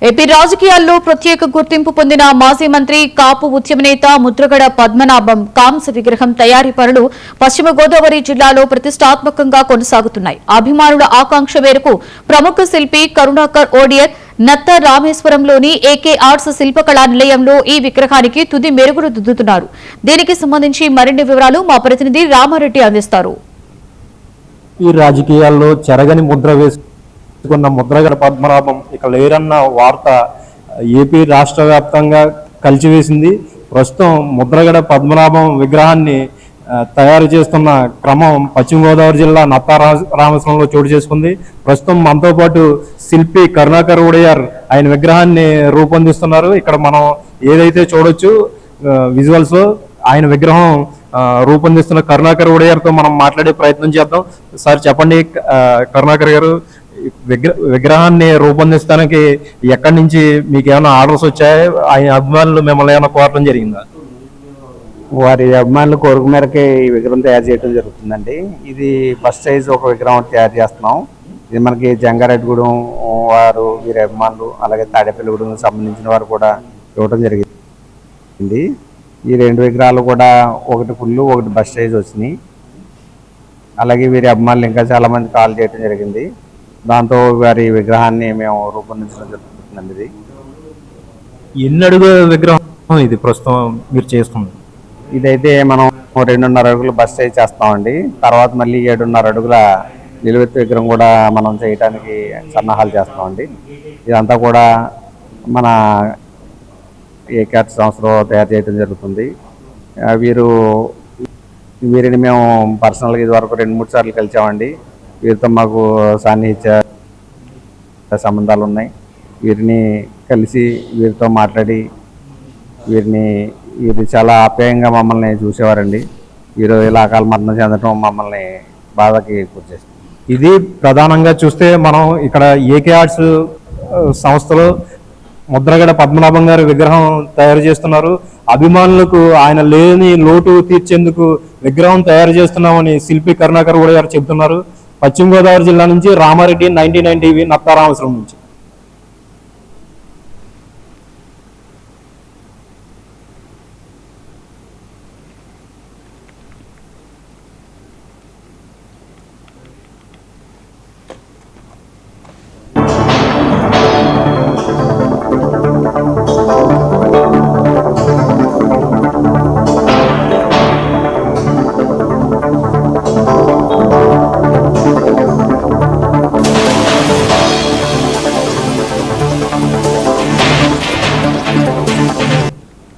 AP రాజకీయాల్లో ప్రత్యేక గుర్తింపు పొందిన మాజీ మంత్రి కాపు ఉద్యమ నేత ముద్రగడ పద్మనాభం కాంస విగ్రహం తయారీ పనులు పశ్చిమ గోదావరి జిల్లాలో ప్రతిష్టాత్మకంగా కొనసాగుతున్నాయి. అభిమానుల ఆకాంక్ష మేరకు ప్రముఖ శిల్పి కరుణాకర్ ఓడియర్ నత్త రామేశ్వరంలోని ఏకే ఆర్ట్స్ శిల్పకళా నిలయంలో ఈ విగ్రహానికి తుది మెరుగులు దిద్దుతున్నారు. దీనికి సంబంధించి మరిన్ని వివరాలు మా ప్రతినిధి రామారెడ్డి అందిస్తారు. ఈ రాజకీయాల్లో చెరగని ముద్ర వేసుకున్న ముద్రగడ పద్మనాభం ఇక లేరన్న వార్త ఏపీ రాష్ట్ర వ్యాప్తంగా కలిచివేసింది. ప్రస్తుతం ముద్రగడ పద్మనాభం విగ్రహాన్ని తయారు చేస్తున్న క్రమం పశ్చిమ గోదావరి జిల్లా నత్త రామేశ్వరంలో చోటు చేసుకుంది. ప్రస్తుతం మనతో పాటు శిల్పి కరుణాకర్ ఓడియర్ ఆయన విగ్రహాన్ని రూపొందిస్తున్నారు. ఇక్కడ మనం ఏదైతే చూడొచ్చు విజువల్స్ ఆయన విగ్రహం రూపొందిస్తున్న కరుణాకర్ ఓడియర్తో మనం మాట్లాడే ప్రయత్నం చేద్దాం. సార్ చెప్పండి, కరుణాకర్ గారు విగ్రహాన్ని రూపొందించడానికి ఎక్కడి నుంచి మీకు ఏమైనా ఆర్డర్స్ వచ్చాయి? ఆయన అభిమానులు మిమ్మల్ని ఏమైనా కోరడం జరిగిందా? వారి అభిమానుల కోరిక మేరకే ఈ విగ్రహం తయారు చేయడం జరుగుతుందండి. ఇది ఫస్ట్ సైజ్ ఒక విగ్రహం తయారు చేస్తున్నాం. ఇది మనకి జంగారెడ్డిగూడెం వారు వీరి అభిమానులు, అలాగే తాడేపల్లిగూడెం సంబంధించిన వారు కూడా ఇవ్వడం జరిగింది. ఈ రెండు విగ్రహాలు కూడా ఒకటి ఫుల్ ఒకటి బస్ సైజ్ వచ్చినాయి. అలాగే వీరి అభిమానులు ఇంకా చాలా మంది కాల్ చేయడం జరిగింది. దాంతో వారి విగ్రహాన్ని మేము రూపొందించడం జరుగుతుందండి. ఇది ఎన్ని అడుగు విగ్రహం ఇది ప్రస్తుతం మీరు చేస్తుంది? ఇదైతే మనం 2.5 అడుగులు బస్ సైజ్ చేస్తామండి. తర్వాత మళ్ళీ 7.5 అడుగుల నిలువెత్తు విగ్రహం కూడా మనం చేయడానికి సన్నాహాలు చేస్తామండి. ఇదంతా కూడా మన ఏకాట్ సంస్థలో తయారు చేయడం జరుగుతుంది. వీరిని మేము పర్సనల్గా ఇదివరకు 2-3 సార్లు కలిసామండి. వీరితో మాకు సాన్నిహిత్య సంబంధాలు ఉన్నాయి. వీరిని కలిసి వీరితో మాట్లాడి వీరు చాలా ఆప్యాయంగా మమ్మల్ని చూసేవారండి. వీరు ఇలా అకాల మరణం చెందడం మమ్మల్ని బాధకి గురిచేస్తుంది. ఇది ప్రధానంగా చూస్తే మనం ఇక్కడ ఏకే ఆర్ట్స్ సంస్థలో ముద్రగడ పద్మనాభం గారి విగ్రహం తయారు చేస్తున్నారు. అభిమానులకు ఆయన లేని లోటు తీర్చేందుకు విగ్రహం తయారు చేస్తున్నామని శిల్పి కరుణాకర్ ఓడియర్ చెబుతున్నారు. పశ్చిమ గోదావరి జిల్లా నుంచి రామారెడ్డి, 99 టీవీ, నత్త రామేశ్వరం నుంచి.